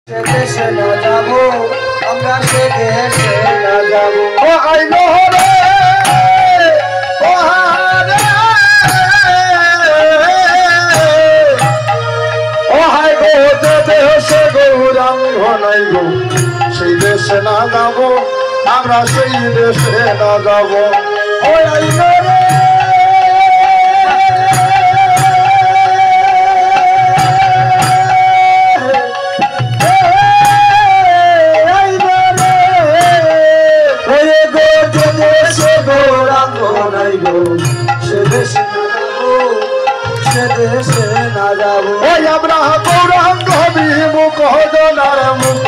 সে দেশে না যাবো আমরা, সে দেশে না যাবো। ও আইলো রে ও হারে ও হাই গো, যে দেশে গৌরাঙ্গ নাই গো সেই দেশে না যাবো আমরা, সেই দেশে না যাবো। ও আইলো রে দেশে না যাবো। ওই আমরা গৌরাঙ্গ বিমুখ জনার মুখ